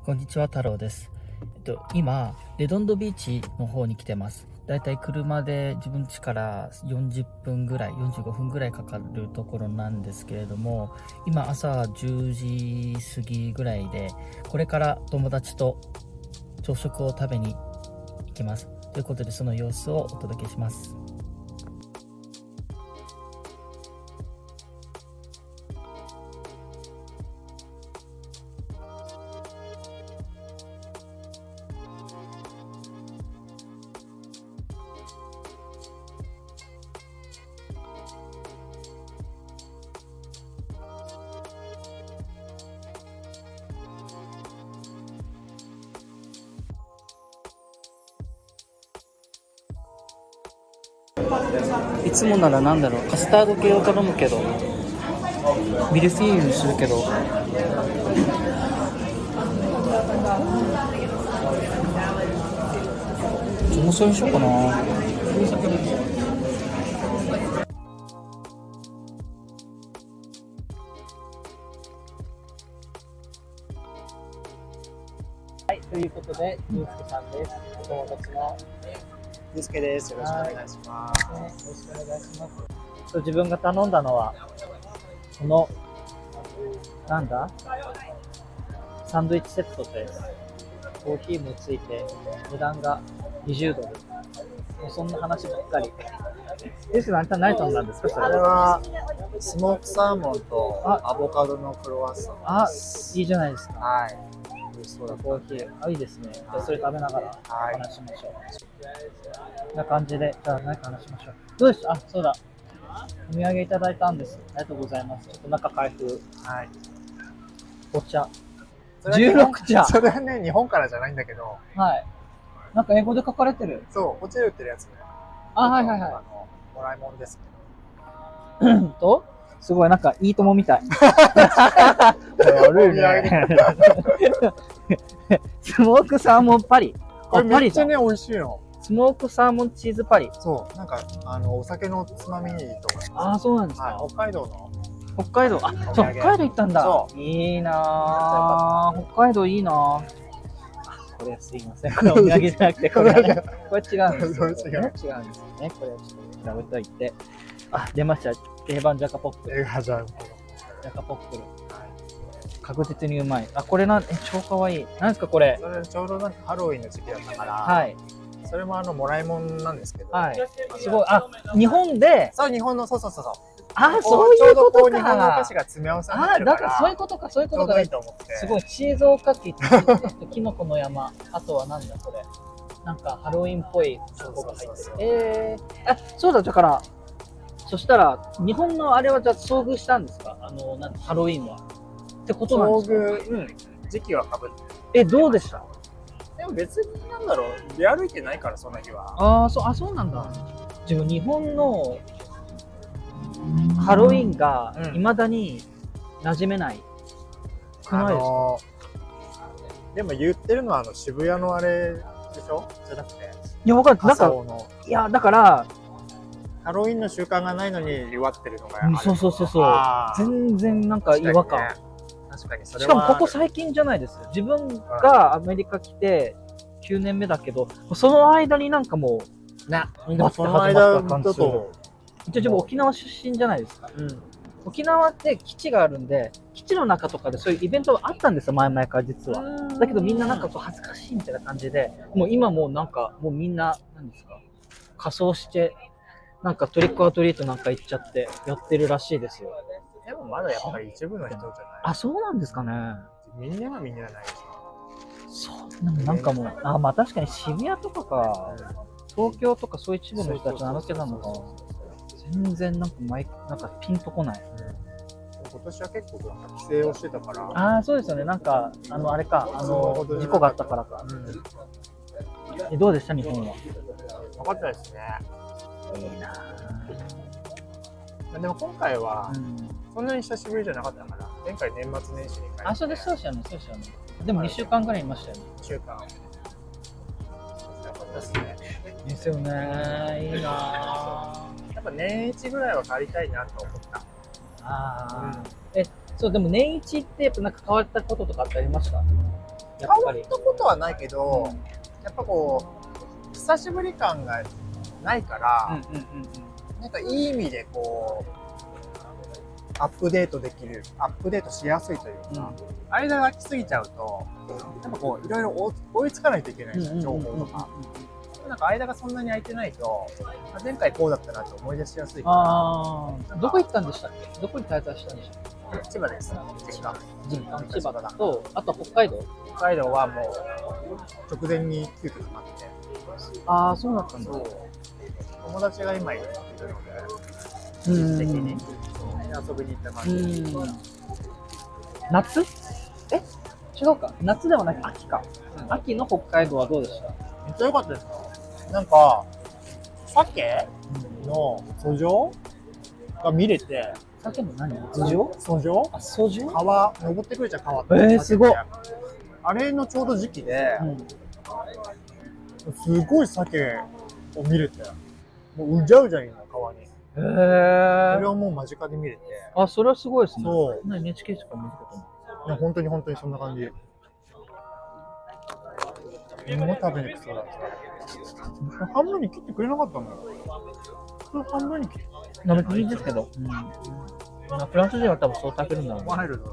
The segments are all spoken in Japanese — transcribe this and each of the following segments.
こんにちは、太郎です。今、レドンドビーチの方に来てます。だいたい車で自分家から40分ぐらい、45分ぐらいかかるところなんですけれども、今朝10時過ぎぐらいで、これから友達と朝食を食べに行きます。ということで、その様子をお届けします。いつもならなんだろう、カスタード系を頼むけど、ミルフィーユにするけど、面白いにしようかな。はい、ということで、ゆうすけさんです。お友達のゆうすけです。よろしくお願いします。よろしくお願いします。自分が頼んだのは、この、なんだサンドイッチセットです。コーヒーもついて、値段が20ドル。もうそんな話ばっかり。ゆうすけさん、あんた何頼んだんですか、それ。あれはスモークサーモンとアボカドのクロワッサンです。いいじゃないですか。はい。美味しそうだ。コーヒー。いいですね。じゃあそれ食べながら話しましょう。こんな感じで、じゃあ何か話しましょう。どうでした？そうだ。お土産いただいたんです。ありがとうございます。ちょっと中開封。はい。お茶。16茶。それはね、日本からじゃないんだけど。はい。なんか英語で書かれてる。そう、こっちで売ってるやつね。はいはいはい。もらいもんですとすごいなんかいいともみたい。悪いね。スモークサーモンパリ。これめっちゃね、美味しいの。スモークサーモンチーズパリ。そう、なんかお酒のつまみにいいと思います。あ、そうなんですか。北海道の。北海道、そう、北海道行ったんだ。そう。いいなぁ。北海道いいなぁ。これすいません。これお土産じゃなくて、これ違うんですよ。これ違うんですよね。これはちょっと食べといて。出ました。定番ジャカポックル。ジャカポックル。確実にうまい。これ超かわいい。なんですかこれ。それちょうどなんかハロウィンの時期だったから。はい。それももらいもんなんですけど。はい。すごい。日本で。そう、日本の、そう。そういうことか。日本のお菓子が詰め合わせになってるから。だからそういうことか。ちょうどいいと思って。すごい。チーズおかき、キノコの山。あとはなんだこれ。なんかハロウィンっぽいチョコが入ってる。そうだ、だから、そしたら、日本のあれはじゃあ遭遇したんですか？ハロウィンは。ってことなんですか？遭遇、時期はかぶって。どうでした？でも別になんだろう、出歩いてないから、その日は。そうなんだ。自分、日本のハロウィンが未だに馴染めないくないですか？でも言ってるのは渋谷のあれでしょ？じゃなくて。いや、わかんない。いや、だから、ハロウィンの習慣がないのに祝ってるのがそう。全然なんか違和感。確かにそれは。しかもここ最近じゃないです。自分がアメリカ来て9年目だけど、その間になんかもう、その間だと。自分沖縄出身じゃないですか。沖縄って基地があるんで、基地の中とかでそういうイベントがあったんですよ、前々から実は。だけどみんななんか恥ずかしいみたいな感じで、もう今もうなんか、もうみんな、何ですか、仮装して、なんかトリックアートリートなんか行っちゃってやってるらしいですよ。でもまだやっぱり一部の人じゃない。そうなんですかね。みんながみんなないですか。そうなんかもう、まあ確かに渋谷とかか、東京とかそういう一部の人たちなわけなのか。全然なんかピンとこない。今年は結構規制をしてたから。そうですよね。なんかあれか、事故があったからか。どうでした日本は？分かったですね。いいなぁ。でも今回はそんなに久しぶりじゃなかったから、前回年末年始に帰って。そうですよね。でも2週間ぐらいいましたよね。2週間。よかったですね。ですよね。いいなぁ。やっぱ年一ぐらいは帰りたいなと思った。そう、でも年一ってやっぱなんか変わったこととかってありました？やっ変わぱりったことはないけど、うんやっぱこう久しぶり感がないから、なんかいい意味でこうアップデートしやすいというか、間が空きすぎちゃうとやっぱこういろいろ追いつかないといけないじゃん、情報とか。なんか間がそんなに空いてないと、前回こうだったなって思い出しやすいああ、かどこ行ったんでしたっけ？どこに滞在したんでしたっら。千葉です。実家。け？千葉と、あと北海道？北海道はもう直前に急遽決まって、ああ、そうだったんだ。そう友達が今いるので、うん一時的に遊びに行った感じ。夏？違うか。夏ではなく秋か。秋の北海道はどうでした？めっちゃ良かったですよ。なんか鮭の遡上が見れて、鮭の何？頭上？遡上？あ、遡上？川登ってくるじゃん、川って。すごい。あれのちょうど時期で、すごい鮭を見れて、もううじゃうじゃいの川に。それをもう間近で見れて。あ、それはすごいですね。そう。NHK しか見たことない。いや本当にそんな感じ。もう食べに来そうだった。半分に切ってくれなかったの？普通半分に切って。別にいいですけど。フランス人は多分そう食べるんだろうね。ワイルドだ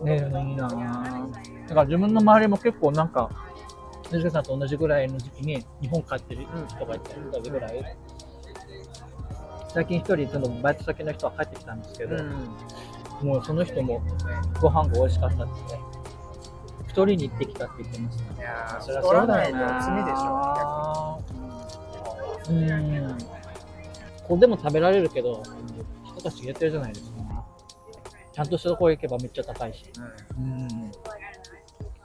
ね。ねえ、いいなぁ。だから自分の周りも結構なんか、水木さんと同じぐらいの時期に日本帰ってる人がいて、同じぐらい。最近一人そのバイト先の人は帰ってきたんですけど、もうその人もご飯が美味しかったって言って、一人に行ってきたって言ってました。いやそれはそうだよね。罪でしょ、これでも食べられるけど、人たち入れてるじゃないですか。ちゃんとしたところ行けばめっちゃ高いし。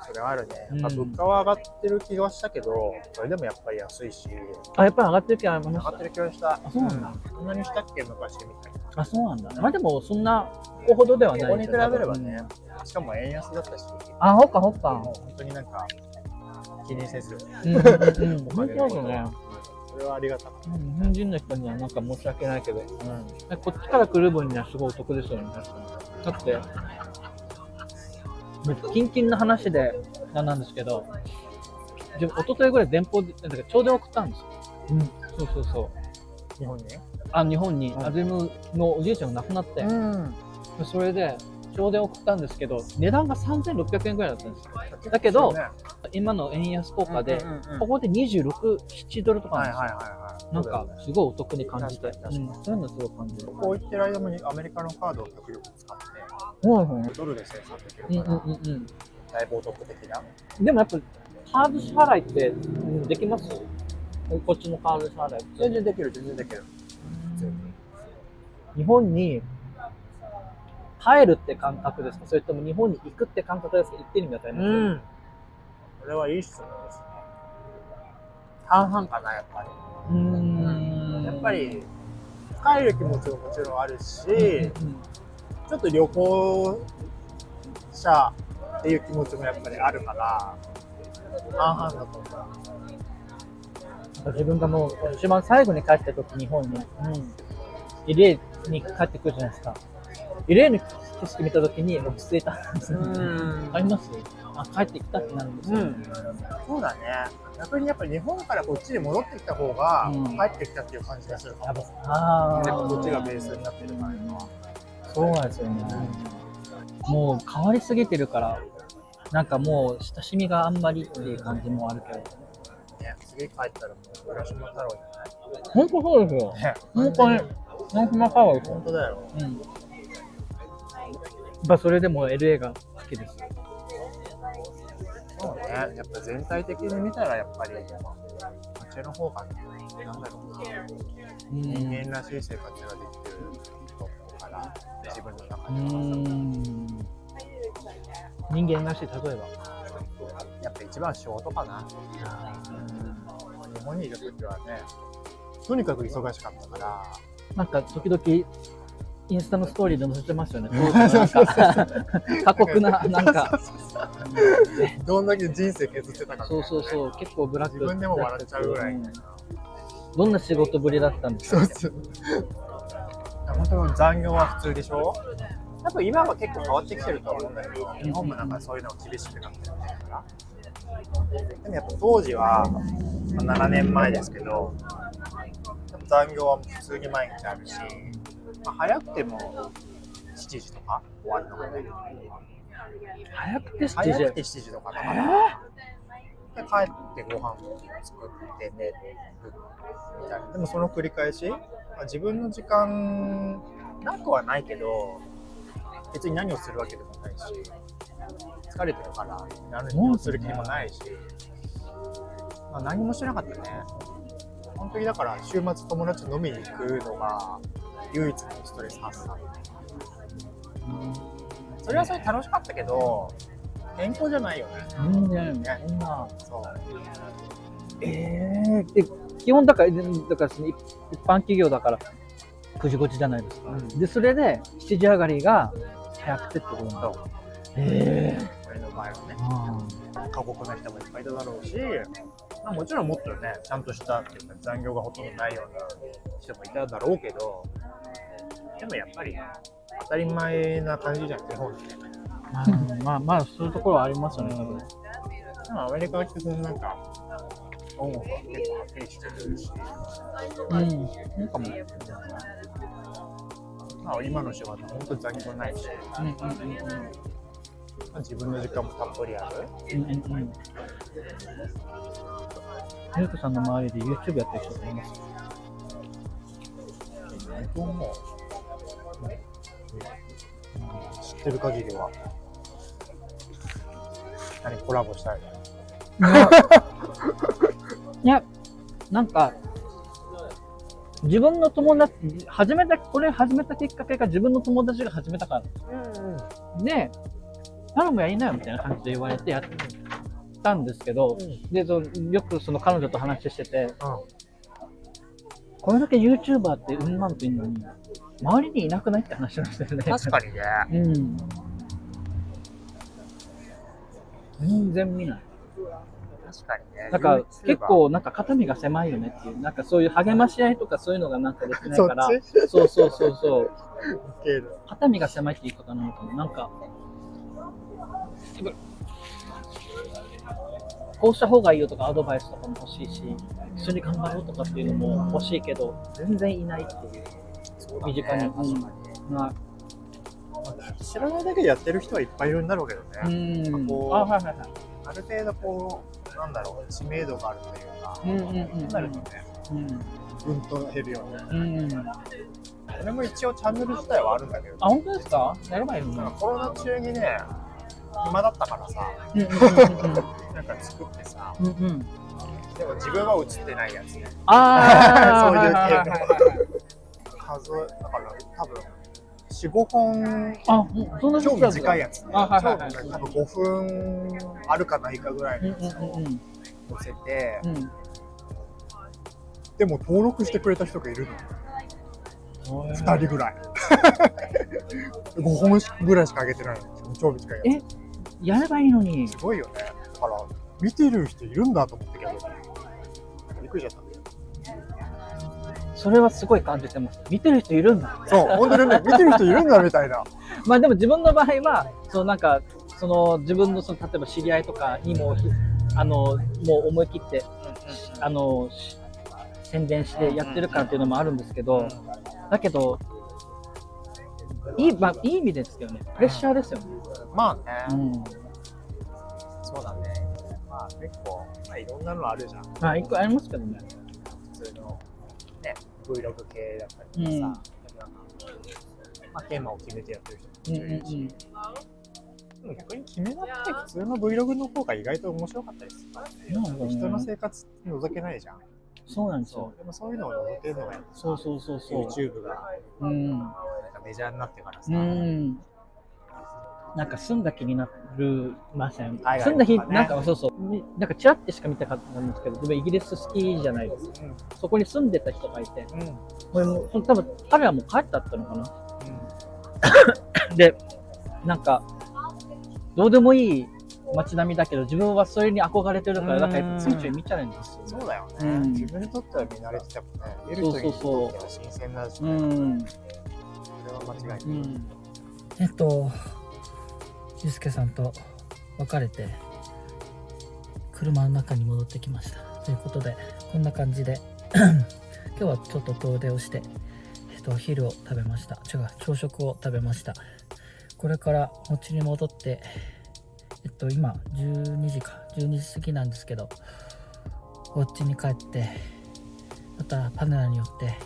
それはあるね。物価は上がってる気がしたけど、それでもやっぱり安いし。あ、やっぱり上がってる気がありました。上がってる気がした。あ、そうなんだ。そんなにしたっけ昔みたいな。あ、そうなんだ。まあでもそんなここほどではないここに比べればね。しかも円安だったし。あ、ほっか。もう本当になんか気にせず。本当ですね。それはありがたかった。日本人の人にはなんか申し訳ないけど、こっちから来る分にはすごいお得ですよね。だって。キンキンな話でなんですけど、一昨日ぐらい電報で帳電送ったんですよ。そう。日本に？日本にアズムのおじいちゃんが亡くなって、それで帳電送ったんですけど、値段が3600円ぐらいだったんですよ。だけど、今の円安効果で、ここで26、7ドルとかなんですよ。なんかすごいお得に感じて、そういうのすごい感じる。ここ行ってる間もアメリカのカードを極力使って、ドルで生産できるから、だいぶお得的な。でもやっぱカード支払いってできます？こっちのカード支払い全然できる。日本に帰るって感覚ですか？それとも日本に行くって感覚ですか？行ってる意味わかります？これはいい質問ですね。半々かな、やっぱり。やっぱり帰る気持ちももちろんあるし、ちょっと旅行者っていう気持ちもやっぱりあるから、半々だと思う。自分がもう一番最後に帰った時、日本に、LA に帰ってくるじゃないですか。LA の景色見た時に落ち着いたんですよ。あります？帰ってきたってなるんですよ。そうだね。逆にやっぱり日本からこっちに戻ってきた方が、帰ってきたっていう感じがするかも。こっちがベースになってるから今。そうなんですよね。もう変わりすぎてるから、なんかもう親しみがあんまりっていう感じもあるけど。ね、次帰ったらもう浦島太郎じゃない？本当そうですよ。本当に浦島太郎です。本当だよ。それでも LA が好きです。そうね。やっぱ全体的に見たらやっぱりこっちの方がなんだろうな。人間らしい生活ができてるとこから自分の中では。人間らしい、例えばやっぱ一番仕事かな。日本にいる時はね、とにかく忙しかったから。なんか時々インスタのストーリーで載せてますよね。なんか過酷な、なんかどんだけ人生削ってたか、ね。そう、結構ブラック。自分でも笑っちゃうぐらい。どんな仕事ぶりだったんですか？本当に残業は普通でしょ。多分今は結構変わってきてると思うんだけど、日本もなんかそういうのが厳しくなってるみたいだから。でもやっぱ当時は、7年前ですけど、残業は普通に毎日あるし、早くても7時とか終わるのがね。早くて7時。早くて7時とかだから。で帰ってご飯を作って寝るみたいな。でもその繰り返し、自分の時間なくはないけど、別に何をするわけでもないし、疲れてるから何をする気もないし、何もしてなかったね。本当にだから週末友達と飲みに行くのが唯一のストレス発散。それはそれ楽しかったけど健康じゃないよね。そう。で基本だからその一般企業だから9時5時じゃないですか。でそれで7時上がりが早くてってことなんだ。俺の場合はね、過酷な人もいっぱいいただろうし、もちろんもっとねちゃんとしたっていうか残業がほとんどないような人もいただろうけど、でもやっぱり当たり前な感じじゃん、日本って。まあそういうところはありますよね。でもアメリカは基本なんかオンオフは結構はっきりしてるし、なんかもう、今の仕事は本当に残業ないし、自分の時間もたっぷりある。ゆうこさんの周りで YouTube やってる人いますか？も知ってる限りは何コラボしたいの？いや、なんか自分の友達これ始めたきっかけが自分の友達が始めたから、で頼むやいなよみたいな感じで言われてやったんですけど、でよくその彼女と話してて、これだけ YouTuber ってうんまんといいのに周りにいなくないって話なんですよね。確かにね。全然見ない。確かにね。なんか結構なんか肩身が狭いよねっていう、なんかそういう励まし合いとかそういうのがなんかできないから、そう肩身が狭いって言い方なのかな、なんかこうした方がいいよとかアドバイスとかも欲しいし、一緒に頑張ろうとかっていうのも欲しいけど全然いないっていう、身近に。知らないだけでやってる人はいっぱいいるんだろうけどね。ある程度こうなんだろう、知名度があるというか、そうなるとね、うんと減るよね。俺も一応チャンネル自体はあるんだけど。あ、本当ですか？やればいいのに。コロナ中にね、暇だったからさ、なんか作ってさ、でも自分は映ってないやつね。そういう系の数だから多分4、5本、超短いやつね。多分5分あるかないかぐらいのやつを載せて、でも登録してくれた人がいるの。2人ぐらい。5本ぐらいしか上げてないの。超短いやつ。やればいいのに。すごいよね。だから見てる人いるんだと思ったけど、びっくりしちゃった。それはすごい感じてます。見てる人いるんだ。そう、本当にね、見てる人いるんだみたいな。まあでも自分の場合は、なんか自分の例えば知り合いとかにももう思い切って宣伝してやってるからっていうのもあるんですけど、だけどいい意味ですよね。プレッシャーですよね。まあね。そうだね。まあ結構いろんなのあるじゃん。まあ一個ありますけどね。普通のね Vlog 系だったりとかさ、テーマを決めてやってる人もいるし。でも逆に決めなくて普通の Vlog の方が意外と面白かったりするからね。人の生活覗けないじゃん。そうなんですよ。でもそういうのを覗けるのがそう YouTube がメジャーになってからさ、なんか住んだ気になるません。住んだ気なんかなんかチラッてしか見たかったんですけど、自分イギリス好きじゃないですか。そこに住んでた人がいて、これも多分彼はもう帰ったってのかな。で、なんかどうでもいい街並みだけど自分はそれに憧れてるから、だからついつい見ちゃうんですよ。そうだよね。自分にとっては見慣れててもね、見る人にとっては新鮮だしね。間違いない。ゆうすけさんと別れて車の中に戻ってきましたということで、こんな感じで今日はちょっと遠出をして、お昼を食べました。朝食を食べました。これからお家に戻って、今12時過ぎなんですけど、お家に帰ってまたパネラによって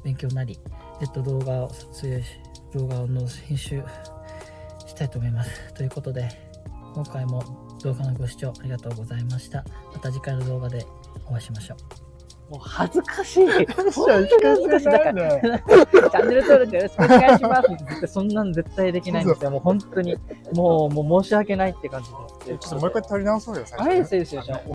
勉強なり、動画を撮影し、動画の編集したいと思います。ということで、今回も動画のご視聴ありがとうございました。また次回の動画でお会いしましょう。もう恥ずかしい。本当に恥ずかしい。だから、チャンネル登録よろしくお願いしますって言って、そんなん絶対できないんですよ。もう本当に、もう申し訳ないって感じです。ちょっともう一回撮り直そうよ、最初。はい、失礼しました。